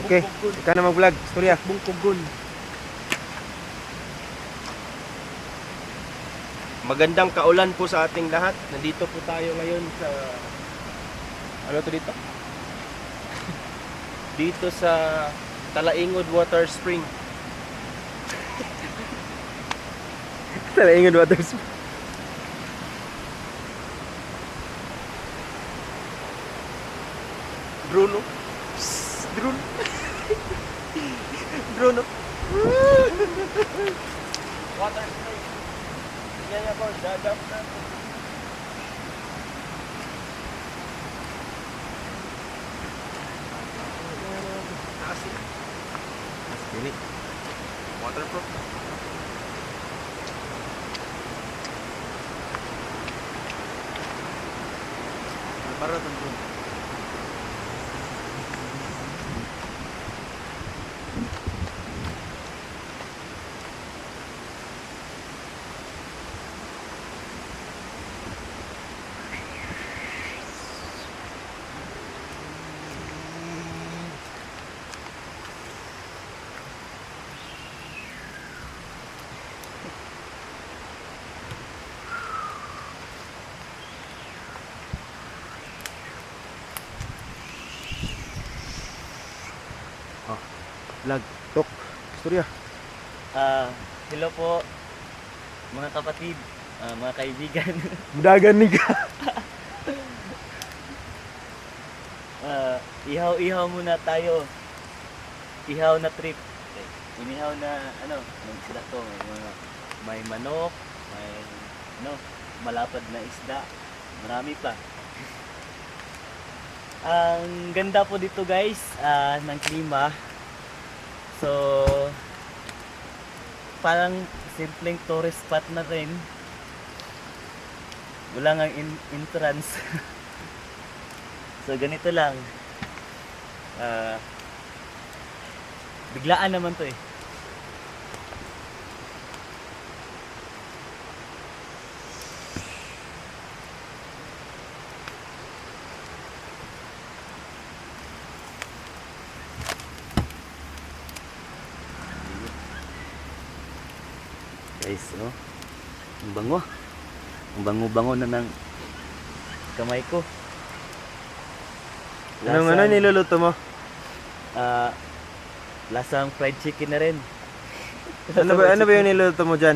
Okay, ikaw na mag-vlog. Storya. Bungkugon. Magandang kaulan po sa ating lahat. Nandito po tayo ngayon sa ano to dito? Dito sa Talaingod Water Spring. Talaingod waters. Bruno. Bruno. Bruno. Water spring. Yan yan po, dadap na. Asin. Ini. Waterproof. Para tentu. Vlog. Tok. Storya. Hello po mga kapatid, mga kaibigan. Mudagan ni ka. Ihaw-ihaw muna tayo. Ihaw na trip. Inihaw na may isda to, may manok, may malapad na isda. Marami pa. Ang ganda po dito guys, ng klima. So parang simpleng tourist spot na rin. Wala ngang entrance. So ganito lang. Biglaan naman to eh. Guys, oh. Ang bango. Ang bango-bango na ng kamay ko. Ano niluluto mo? Lasang fried chicken na rin. Ano ba yung niluluto mo dyan?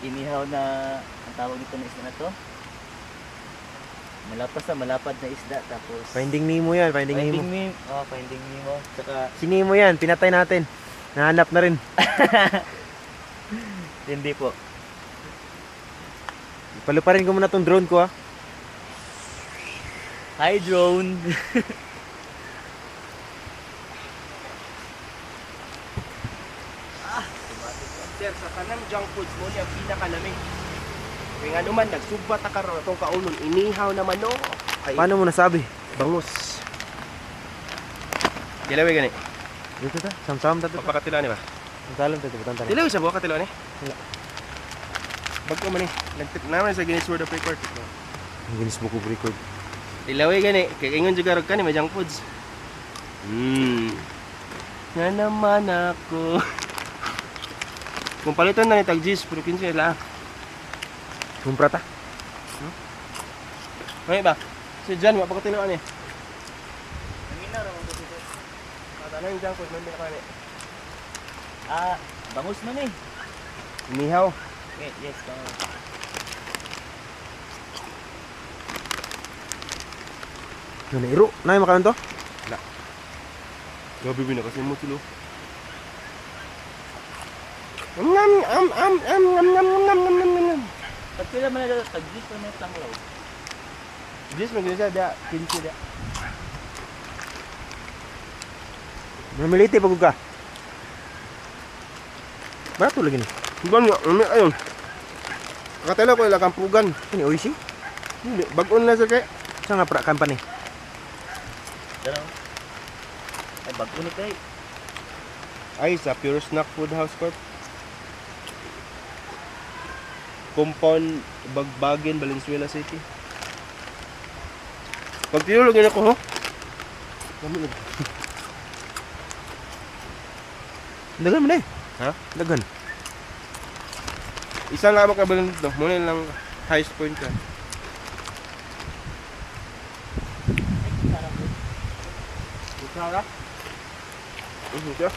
Inihaw na, ang tawag dito na isda na to? Malapad na isda. Tapos Finding Nemo yan. Finding Nemo. Finding Nemo. Tsaka Si Nemo yan. Pinatay natin. Nahanap na rin. hindi po. Paluparin ko muna tong drone ko, ha. Hi drone. Sir, sa tanang junk foods mo niya pinakalamig. Kaya nga naman, nagsugba ta karon itong kaunon. Inihaw na manok. Ay, Paano mo nasabi? bangus. Dilawi gani. Dito ta. Sam-sam ta to. Papakatila ni ba? Ang talam ta. Butang talam. Dilawi sa buka katilo ni. Wala. Bagko man ni. Nagtip naman sa Guinness World of Record. Ang Guinness Book of Record. Dilawi gani. Kaya ingon juga rog ka ni may junk foods. Na naman ako. Kung palitan na ni tag G's, pero 15 lang. Kumpra ta. May ba? Si John, mapakatilo ani. Nangina raw ko dito. Ano yung junk food man ka ni? Bangus man eh. Inihaw. Okay, yes, bangus. Ano iro? Na yung makanan to? Gabi na kasi mo tulo. Pag sila man na tag-gis pa na tanglaw. G's magiging siya, dia 15 dia. Mamiliti pag ka. Barato lagi ni. Iban nga, ayun. Kakatala ko ilang kampugan. Ini oishi. Hindi, bagon na sa kay. Saan nga pra company? Pero ay bago ni kay. Ay, sa Pure Snack Food House Corp. Compound Bagbagin, Valenzuela City. Pag tinulog yun ako, ho? Kami Dagan mo na eh. Ha? Dagan. Isa nga makabalan dito. Muna lang highest point ka. Kutsara? Ito?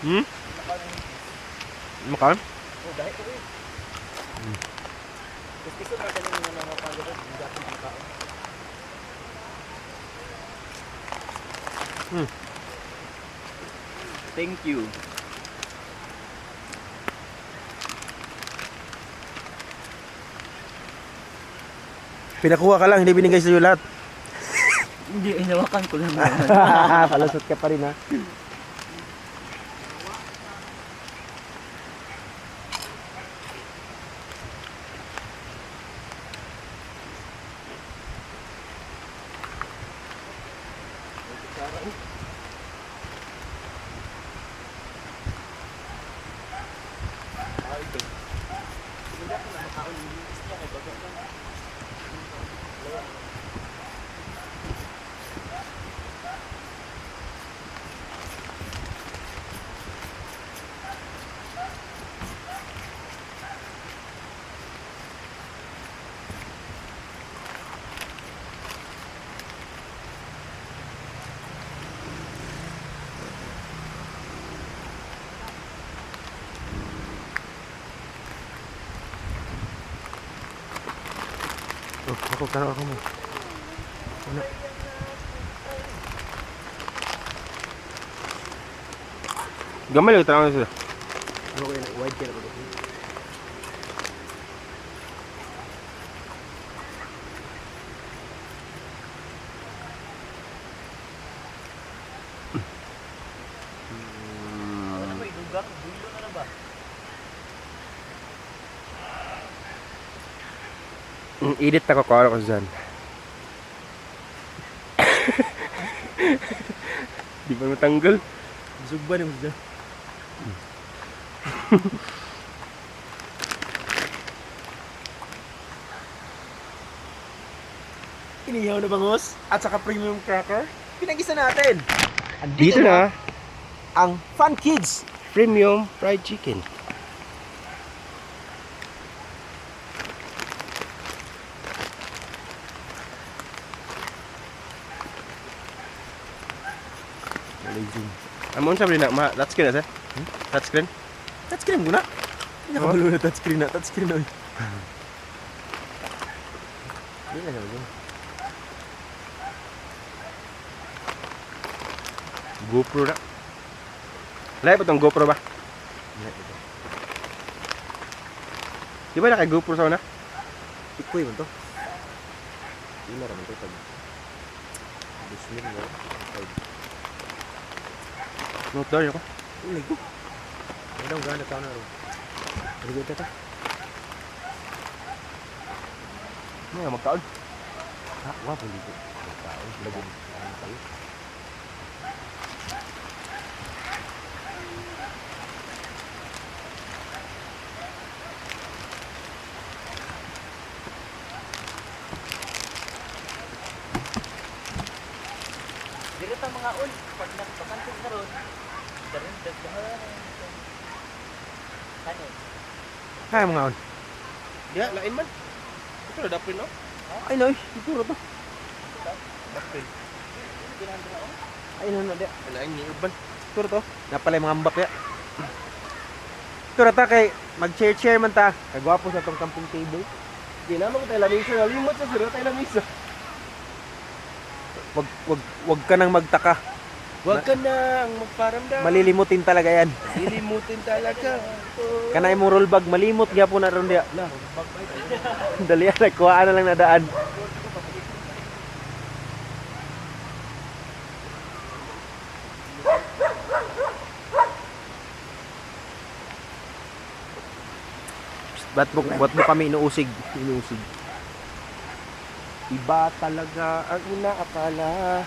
Hmm? Makan? Oh, dahil ko eh. Gusto na kanina nga mga pagod, hindi ako makakaon. Thank you. Pinakuha ka lang, hindi binigay sa'yo lahat. Hindi, inawakan ko lang naman. Palusot ka pa rin ha. Oh, ako, karo ako mo. Ano? Gamay lang tanong sila. Ano ko yun? Wide ka na ba? Ano ba idugang? Dulo na lang ba? Edit ako ko dyan. Di ba matanggal? Sugba ni mo dyan. Inihaw na bangos at saka premium cracker. Pinag-isa natin. Dito na, Ang Fun Kids. premium fried chicken. Amazing. Amon sabi na, touchscreen na sir? Touchscreen? Touchscreen mo na. Nakabalo na touchscreen na. Touchscreen na. Hindi na sabi. GoPro na. Live ba itong GoPro ba? Di ba naka GoPro sa una? Ikoy mo to. Ila raman to pag Bismillah mo. Note down ako. Ulay ko. Ay daw ganda tao na ro. Ano ito ta? Ano nga magkaon? Ha, wa puli ko. Tao, lagun. Ano tayo? Dito ang mga ul, pag nagpakantos na ron, darin dagdahan. Ano? Hay mga on. Ya, lain man. Ito na dapin no? Ay noy, siguro to. Dapin. Ay no na dia. Lain ni urban. Siguro to. Napalay mga ambak ya. Siguro ta kay mag-share man ta. Kagwapo sa tong camping table. Di naman ko tayo lamisa. Nalimot sa sila tayo lamisa. Wag ka nang magtaka. Huwag ka na ang magparamdam. Malilimutin talaga yan. Lilimutin talaga. Kanay mo roll bag, malimot gyapon na ron dia. Dali na kuhaan na lang nadaan. Ba't mo kami inuusig? Inuusig. Iba talaga ang inaakala.